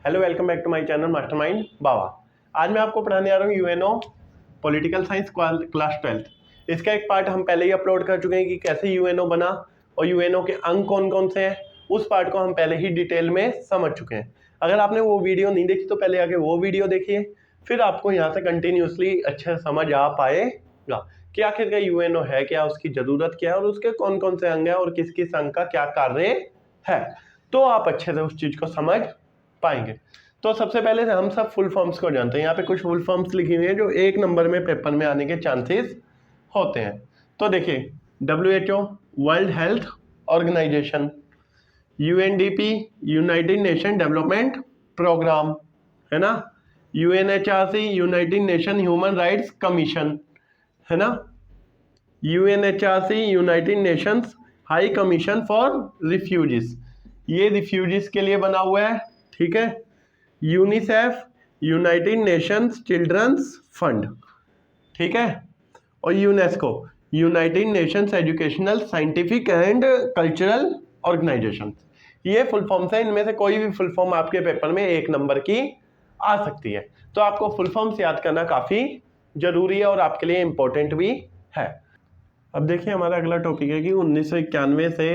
Hello, welcome back to my channel mastermind बाबा। आज मैं आपको पढ़ाने आ रहा हूँ यूएनओ पॉलिटिकल साइंस क्लास 12। इसका एक पार्ट हम पहले ही अपलोड कर चुके हैं कि कैसे यूएनओ बना और यूएनओ के अंग कौन कौन से हैं। उस पार्ट को हम पहले ही डिटेल में समझ चुके हैं। अगर आपने वो वीडियो नहीं देखी तो पहले आके वो वीडियो देखिए, फिर आपको यहाँ से कंटिन्यूसली अच्छे समझ आ पाएगा कि आखिरकार यूएनओ है क्या, उसकी ज़रूरत क्या है और उसके कौन कौन से अंग हैं और किस किस अंग का क्या कार्य है। तो आप अच्छे से उस चीज़ को समझ पाएंगे। तो सबसे पहले हम सब फुल फॉर्म्स को जानते हैं। यहाँ पे कुछ फुल फॉर्म्स लिखी हुई हैं जो एक नंबर में पेपर में आने के चांसेस होते हैं। तो देखिए, WHO World Health Organization, UNDP United Nation Development Programme, है ना, UNHRC United Nation Human Rights Commission, है ना, UNHRC United Nations High Commission for Refugees, ये रिफ्यूजीज के लिए बना हुआ है, ठीक है। UNICEF United Nations Children's Fund, ठीक है। और UNESCO United Nations Educational Scientific and Cultural Organization. ये फुल फॉर्म्स है, इनमें से कोई भी फुल फॉर्म आपके पेपर में एक नंबर की आ सकती है। तो आपको फुल फॉर्म्स याद करना काफ़ी जरूरी है और आपके लिए इम्पोर्टेंट भी है। अब देखिए, हमारा अगला टॉपिक है कि 1991 से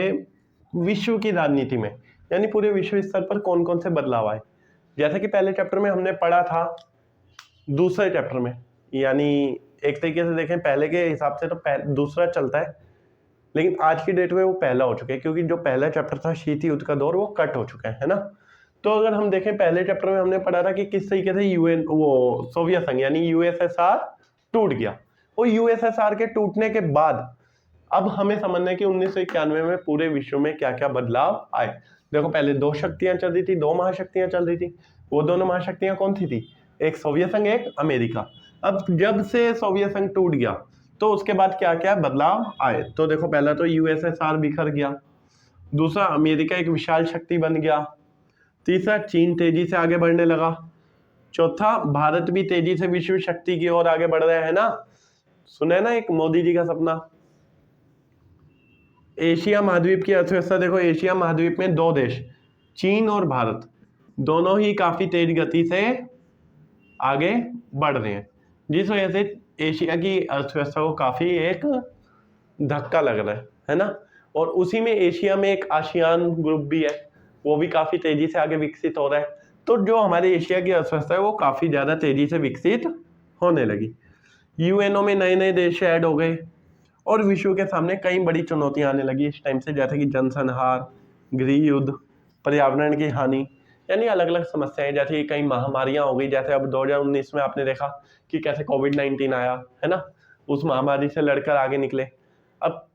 विश्व की राजनीति में यानी पूरे विश्व स्तर पर कौन कौन से बदलाव आए। जैसे कि पहले चैप्टर में हमने पढ़ा था, दूसरे चैप्टर में, यानी एक तरीके से देखें पहले के हिसाब से तो दूसरा चलता है, लेकिन आज की डेट में वो पहला हो चुका है क्योंकि जो पहला चैप्टर था शीत युद्ध का दौर, वो कट हो चुका है ना। तो अगर हम देखें, पहले चैप्टर में हमने पढ़ा था कि किस तरीके से सोवियत संघ यानी यूएसएसआर टूट गया। और यूएसएसआर के टूटने के बाद अब हमें समझना है कि 1991 में पूरे विश्व में क्या क्या बदलाव आए। देखो, पहले दो शक्तियां चल रही थी, दो महाशक्तियां चल रही थी। वो दोनों महाशक्तियां कौन सी थी? एक सोवियत संघ, एक अमेरिका। अब जब से सोवियत संघ टूट गया तो उसके बाद क्या क्या बदलाव आए। तो देखो, पहला तो यूएसएसआर बिखर गया, दूसरा अमेरिका एक विशाल शक्ति बन गया, तीसरा चीन तेजी से आगे बढ़ने लगा, चौथा भारत भी तेजी से विश्व शक्ति की ओर आगे बढ़ रहा है ना। सुने ना एक मोदी जी का सपना। एशिया महाद्वीप की अर्थव्यवस्था देखो, एशिया महाद्वीप में दो देश, चीन और भारत, दोनों ही काफी तेज गति से आगे बढ़ रहे हैं, जिस वजह से एशिया की अर्थव्यवस्था को काफी एक धक्का लग रहा है ना। और उसी में एशिया में एक आसियान ग्रुप भी है, वो भी काफी तेजी से आगे विकसित हो रहा है। तो जो हमारे एशिया की अर्थव्यवस्था है वो काफी ज्यादा तेजी से विकसित होने लगी। यूएनओ में नए नए देश ऐड हो गए और विश्व के सामने कई बड़ी चुनौतियां आने लगी इस टाइम से, जैसे कि जनसंहार, गृह युद्ध, पर्यावरण की हानि, यानी अलग अलग समस्याएं, जैसे कई महामारियां हो गई। जैसे अब 2019 में आपने देखा कि कैसे कोविड-19 आया है ना, उस महामारी से लड़कर आगे निकले। अब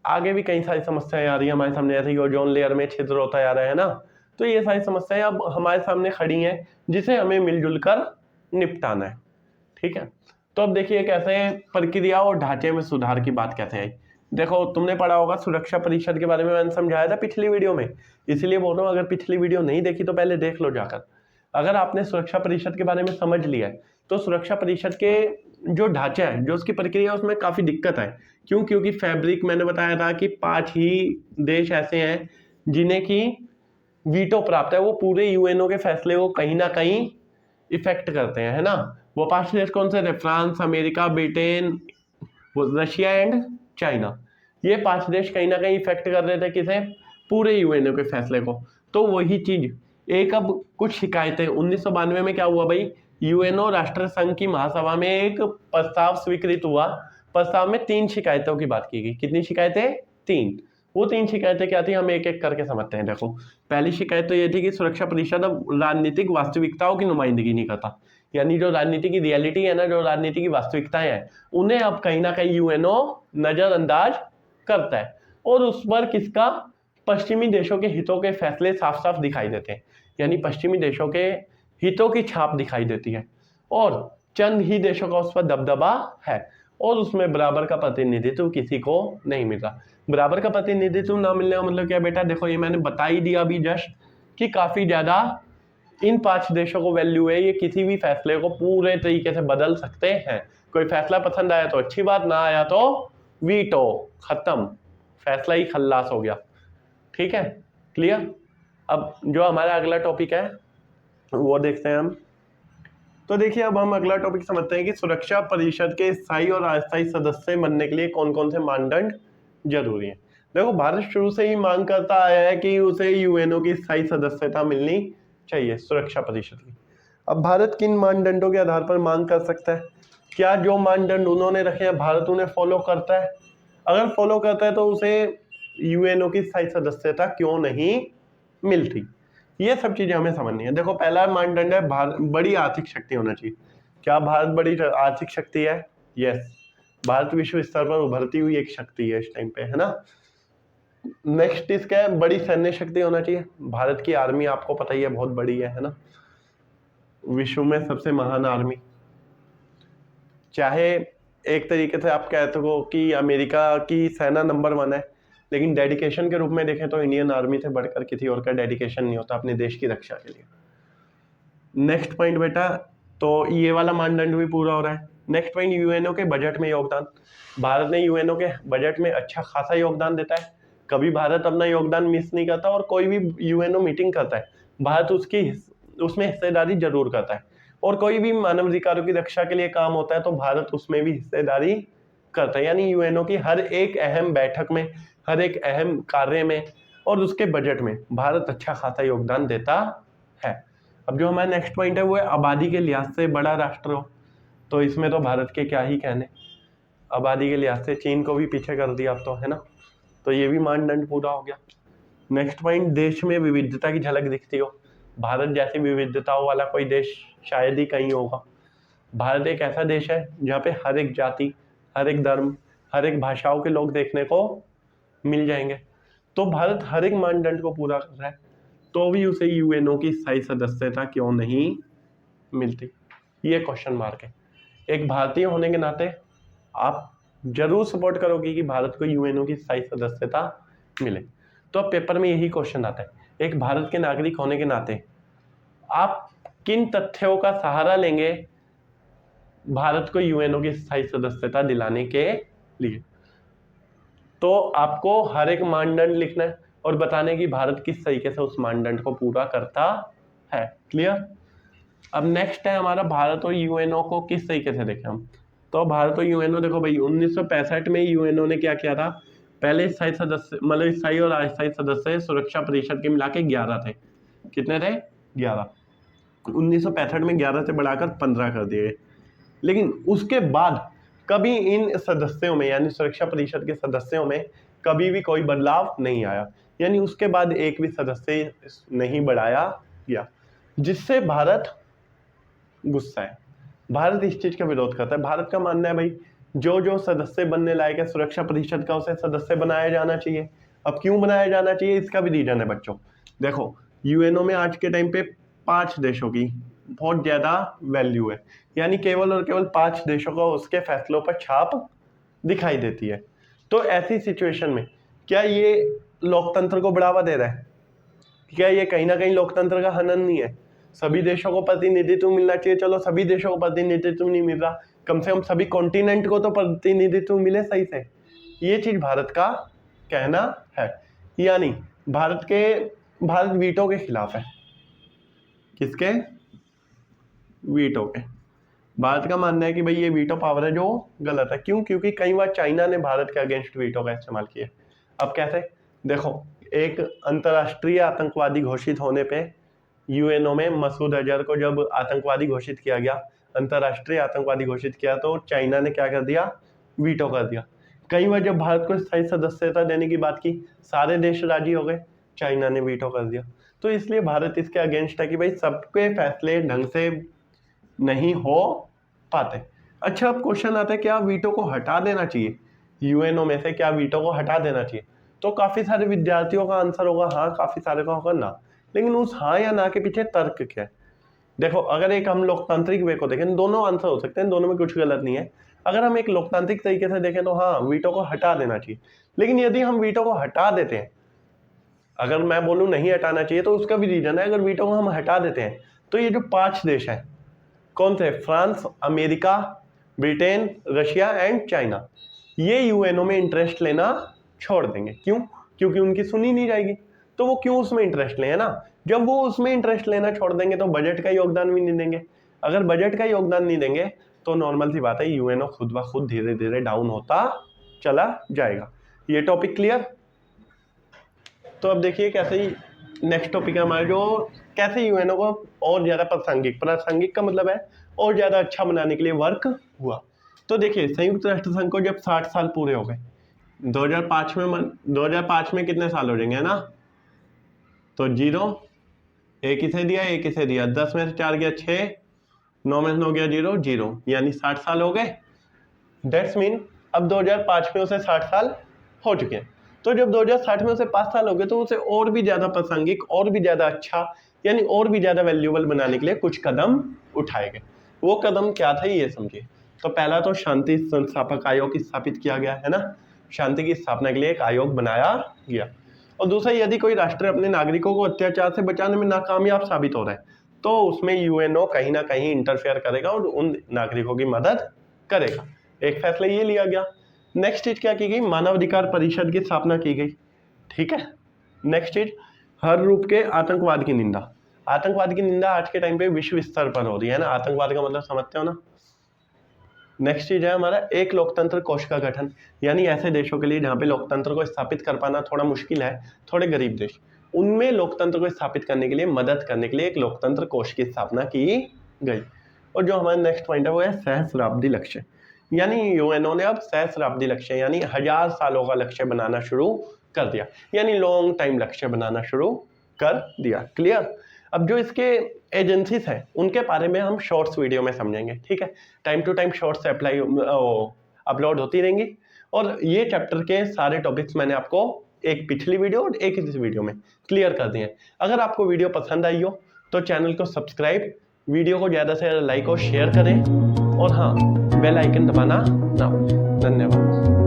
आगे भी कई सारी समस्याएं आ रही है हमारे सामने, जैसे कि ओजोन लेयर में छिद्र होता जा रहा है ना। तो ये सारी समस्याएं अब हमारे सामने खड़ी हैं जिसे हमें मिलजुल कर निपटाना है, ठीक है। तो अब देखिए कैसे प्रक्रिया और ढांचे में सुधार की बात कैसे आई। देखो, तुमने पढ़ा होगा सुरक्षा परिषद के बारे में, मैंने समझाया था पिछली वीडियो में, इसलिए बोल रहा हूँ अगर पिछली वीडियो नहीं देखी तो पहले देख लो जाकर। अगर आपने सुरक्षा परिषद के बारे में समझ लिया है तो सुरक्षा परिषद के जो ढांचा है, जो उसकी प्रक्रिया है, उसमें काफी दिक्कत है। क्यों? क्योंकि फैब्रिक मैंने बताया था कि 5 ही देश ऐसे हैं जिन्हें की वीटो प्राप्त है, वो पूरे यूएनओ के फैसले को कहीं ना कहीं इफेक्ट करते हैं, है ना। वो 5 देश कौन से थे? France, America, Britain, Russia and China. ये 5 देश कहीं ना कहीं इफेक्ट कर रहे थे किसे? पूरे यूएनओ के फैसले को। तो वही चीज एक, अब कुछ शिकायतें 1992 में क्या हुआ भाई, यूएनओ राष्ट्र संघ की महासभा में एक प्रस्ताव स्वीकृत हुआ। प्रस्ताव में 3 शिकायतों की बात की गई। कितनी शिकायतें? 3। वो 3 शिकायतें क्या थी, हम एक एक करके समझते हैं। देखो, पहली शिकायत तो ये थी कि सुरक्षा परिषद अब राजनीतिक वास्तविकताओं की नुमाइंदगी नहीं करता, यानी जो राजनीति की रियलिटी है ना, जो राजनीति की वास्तविकताएं हैं, उन्हें अब कहीं ना कहीं यूएनओ नजरअंदाज करता है। और उस पर किसका? पश्चिमी देशों के हितों के फैसले साफ साफ दिखाई देते हैं, यानी पश्चिमी देशों के हितों की छाप दिखाई देती है और चंद ही देशों का उस पर दबदबा है और उसमें बराबर का प्रतिनिधित्व किसी को नहीं मिल रहा। बराबर का प्रतिनिधित्व ना मिलने का मतलब क्या बेटा? देखो, ये मैंने बता ही दिया अभी जस्ट कि काफी ज्यादा इन 5 देशों को वैल्यू है, ये किसी भी फैसले को पूरे तरीके से बदल सकते हैं। कोई फैसला पसंद आया तो अच्छी बात, ना आया तो वीटो, खत्म, फैसला ही खल्लास हो गया, ठीक है, क्लियर। अब जो हमारा अगला टॉपिक है वो देखते हैं हम। तो देखिए अब हम अगला टॉपिक समझते हैं कि सुरक्षा परिषद के स्थायी और अस्थायी सदस्य बनने के लिए कौन कौन से मानदंड जरूरी है। देखो भारत शुरू से ही मांग करता आया है कि उसे यूएनओ की स्थायी सदस्यता मिलनी चाहिए सुरक्षा परिषद की। अब भारत किन मानदंडों के आधार पर मांग कर सकता है? क्या जो मानदंड उन्होंने रखे हैं भारत उन्हें फॉलो करता है? अगर फॉलो करता है तो उसे यूएनओ की स्थायी सदस्यता क्यों नहीं मिलती? ये सब चीजें हमें समझनी है। देखो पहला मानदंड है भारत बड़ी आर्थिक शक्ति होना चाहिए। क्या भारत बड़ी आर्थिक शक्ति है? यस, भारत विश्व स्तर पर उभरती हुई एक शक्ति है इस टाइम पे, है ना। नेक्स्ट इसका है बड़ी सैन्य शक्ति होना चाहिए। भारत की आर्मी आपको पता ही है बहुत बड़ी है ना, विश्व में सबसे महान आर्मी। चाहे एक तरीके से आप कहते हो कि अमेरिका की सेना नंबर 1 है, लेकिन डेडिकेशन के रूप में देखें तो इंडियन आर्मी से बढ़कर किसी और का डेडिकेशन नहीं होता अपने देश की रक्षा के लिए। नेक्स्ट पॉइंट बेटा, तो ये वाला मानदंड भी पूरा हो रहा है। नेक्स्ट पॉइंट, यूएनओ के बजट में योगदान। भारत ने यूएनओ के बजट में अच्छा खासा योगदान देता है। कभी भारत अपना योगदान मिस नहीं करता, और कोई भी यूएनओ मीटिंग करता है भारत उसमें हिस्सेदारी जरूर करता है। और कोई भी मानव अधिकारों की रक्षा के लिए काम होता है तो भारत उसमें भी हिस्सेदारी करता है। यानी यूएनओ की हर एक अहम बैठक में, हर एक अहम कार्य में और उसके बजट में भारत अच्छा खासा योगदान देता है। अब जो हमारा नेक्स्ट पॉइंट है वो है आबादी के लिहाज से बड़ा राष्ट्र हो। तो इसमें तो भारत के क्या ही कहने, आबादी के लिहाज से चीन को भी पीछे कर दिया अब तो, है ना। तो ये भी मानदंड पूरा हो गया। नेक्स्ट पॉइंट, देश में विविधता की झलक दिखती हो। भारत जैसी विविधताओं वाला कोई देश शायद ही कहीं होगा। भारत एक ऐसा देश है जहाँ पे हर एक जाति, हर एक धर्म, हर एक भाषाओं के लोग देखने को मिल जाएंगे। तो भारत हर एक मानदंड को पूरा कर रहा है, तो भी उसे यूएनओ की स्थायी सदस्यता क्यों नहीं मिलती? ये क्वेश्चन मार्क है। एक भारतीय होने के नाते आप जरूर सपोर्ट करोगे कि भारत को यूएनओ की स्थायी सदस्यता मिले। तो अब पेपर में यही क्वेश्चन आता है, एक भारत के नागरिक होने के नाते आप किन तथ्यों का सहारा लेंगे भारत को यूएनओ की स्थायी सदस्यता दिलाने के लिए? तो आपको हर एक मानदंड लिखना है और बताने की भारत किस तरीके से उस मानदंड को पूरा करता है। क्लियर? अब नेक्स्ट है हमारा भारत और यूएनओ को किस तरीके से देखें हम। तो भारत और यूएनओ देखो भाई, 1965 में यूएनओ ने क्या किया था, पहले स्थायी सदस्य मतलब स्थायी और अस्थायी सदस्य सुरक्षा परिषद के मिला के 11 थे। कितने थे? 11। 1965 में 11 से बढ़ाकर 15 कर दिए। लेकिन उसके बाद कभी इन सदस्यों में यानी सुरक्षा परिषद के सदस्यों में कभी भी कोई बदलाव नहीं आया, यानी उसके बाद एक भी सदस्य नहीं बढ़ाया गया, जिससे भारत गुस्सा है। भारत इस चीज का विरोध करता है। भारत का मानना है भाई जो जो सदस्य बनने लायक है सुरक्षा परिषद का उसे सदस्य बनाया जाना चाहिए। अब क्यों बनाया जाना चाहिए, इसका भी रीजन है बच्चों। देखो यूएनओ में आज के टाइम पे 5 देशों की बहुत ज्यादा वैल्यू है, यानी केवल और केवल 5 देशों को उसके फैसलों पर छाप दिखाई देती है। तो ऐसी सिचुएशन में क्या ये लोकतंत्र को बढ़ावा दे रहा है? क्या ये कहीं ना कहीं लोकतंत्र का हनन नहीं है? सभी देशों को प्रतिनिधित्व मिलना चाहिए, चलो सभी देशों को प्रतिनिधित्व नहीं मिल रहा, कम से कम सभी कॉन्टिनेंट को तो प्रतिनिधित्व मिले सही से। ये चीज भारत का कहना है। यानी भारत वीटो के खिलाफ है। किसके? वीटो के। भारत का मानना है कि भाई ये वीटो पावर है जो गलत है। क्यों? क्योंकि कई बार चाइना ने भारत के अगेंस्ट वीटो का इस्तेमाल किया। अब कैसे? देखो एक अंतरराष्ट्रीय आतंकवादी घोषित होने पे यूएनओ में मसूद अजहर को जब आतंकवादी घोषित किया गया, अंतरराष्ट्रीय आतंकवादी घोषित किया, तो चाइना ने क्या कर दिया? वीटो कर दिया। कई बार जब भारत को स्थायी सदस्यता देने की बात की, सारे देश राजी हो गए, चाइना ने वीटो कर दिया। तो इसलिए भारत इसके अगेंस्ट है कि भाई सबके फैसले ढंग से नहीं हो पाते। अच्छा अब क्वेश्चन आता है क्या वीटो को हटा देना चाहिए यूएनओ में से? क्या वीटो को हटा देना चाहिए? तो काफी सारे विद्यार्थियों का आंसर होगा हाँ, काफी सारे का होगा ना। लेकिन उस हाँ या ना के पीछे तर्क क्या है? देखो अगर एक हम लोकतांत्रिक वे को देखें, दोनों आंसर हो सकते हैं, दोनों में कुछ गलत नहीं है। अगर हम एक लोकतांत्रिक तरीके से देखें तो हाँ, वीटो को हटा देना चाहिए। लेकिन यदि हम वीटो को हटा देते हैं, अगर मैं बोलूं नहीं हटाना चाहिए, तो उसका भी रीजन है। अगर वीटो को हम हटा देते हैं तो ये जो 5 देश हैं, कौन से? France, America, Britain, Russia and China, ये यूएनओ में इंटरेस्ट लेना छोड़ देंगे। क्यों? क्योंकि उनकी सुनी नहीं जाएगी। तो वो क्यों उसमें इंटरेस्ट लें, है ना। जब वो उसमें इंटरेस्ट लेना छोड़ देंगे तो बजट का योगदान भी नहीं देंगे। अगर बजट का योगदान नहीं देंगे तो नॉर्मल सी बात है यूएनओ खुद ब खुद धीरे धीरे डाउन होता चला जाएगा। ये टॉपिक क्लियर। तो अब देखिए कैसे ही नेक्स्ट टॉपिक है हमारा जो कैसे यूएनओ को और ज्यादा प्रासंगिक का मतलब है और ज्यादा अच्छा बनाने के लिए वर्क हुआ। तो देखिए संयुक्त राष्ट्र संघ को जब 60 साल पूरे हो गए 2005 में कितने साल हो जाएंगे, है ना? तो 0 एक इसे दिया 10 में से 4 गया 6, 9 में से 9 गया 0 0, यानी 60 साल हो गए। दैट्स मीन अब 2005 में उसे 60 साल हो चुके हैं। तो जब 2060 में उसे 5 साल हो गए तो उसे और भी ज्यादा प्रासंगिक और भी ज्यादा अच्छा यानी और भी ज्यादा वैल्यूएबल बनाने के लिए कुछ कदम उठाए गए। वो कदम क्या थे ये समझिए। तो पहला तो शांति संस्थापक आयोग स्थापित किया गया, है ना? शांति की स्थापना के लिए एक आयोग बनाया गया। और दूसरा, यदि कोई राष्ट्र अपने नागरिकों को अत्याचार से बचाने में नाकामयाब साबित हो रहा है तो उसमें यूएनओ कहीं ना कहीं इंटरफेयर करेगा और उन नागरिकों की मदद करेगा। एक फैसला ये लिया गया। नेक्स्ट चीज क्या की गई, मानवाधिकार परिषद की स्थापना की गई। ठीक है। नेक्स्ट चीज, हर रूप के आतंकवाद की निंदा। आतंकवाद की निंदा आज के टाइम पे विश्व स्तर पर हो रही है ना। आतंकवाद का मतलब समझते हो ना। नेक्स्ट चीज है हमारा एक लोकतंत्र कोष का गठन, यानी ऐसे देशों के लिए जहाँ पे लोकतंत्र को स्थापित कर पाना थोड़ा मुश्किल है, थोड़े गरीब देश, उनमें लोकतंत्र को स्थापित करने के लिए मदद करने के लिए एक लोकतंत्र कोष की स्थापना की गई। और जो हमारा नेक्स्ट पॉइंट है वो है सहस्राब्दी लक्ष्य, यानी यूएनओ ने अब सहस्राब्दी लक्ष्य यानी 1000 सालों का लक्ष्य बनाना शुरू कर दिया, यानी लॉन्ग टाइम लक्ष्य बनाना शुरू कर दिया। क्लियर। अब जो इसके एजेंसीज हैं उनके बारे में हम शॉर्ट्स वीडियो में समझेंगे। ठीक है। Time to time shorts upload होती रहेंगी। और ये चैप्टर के सारे टॉपिक्स मैंने आपको एक पिछली वीडियो और एक इस वीडियो में क्लियर कर दिए हैं। अगर आपको वीडियो पसंद आई हो तो चैनल को सब्सक्राइब, वीडियो को ज़्यादा से ज़्यादा लाइक और शेयर करें, और हाँ बेल आइकन दबाना ना भूलें। धन्यवाद।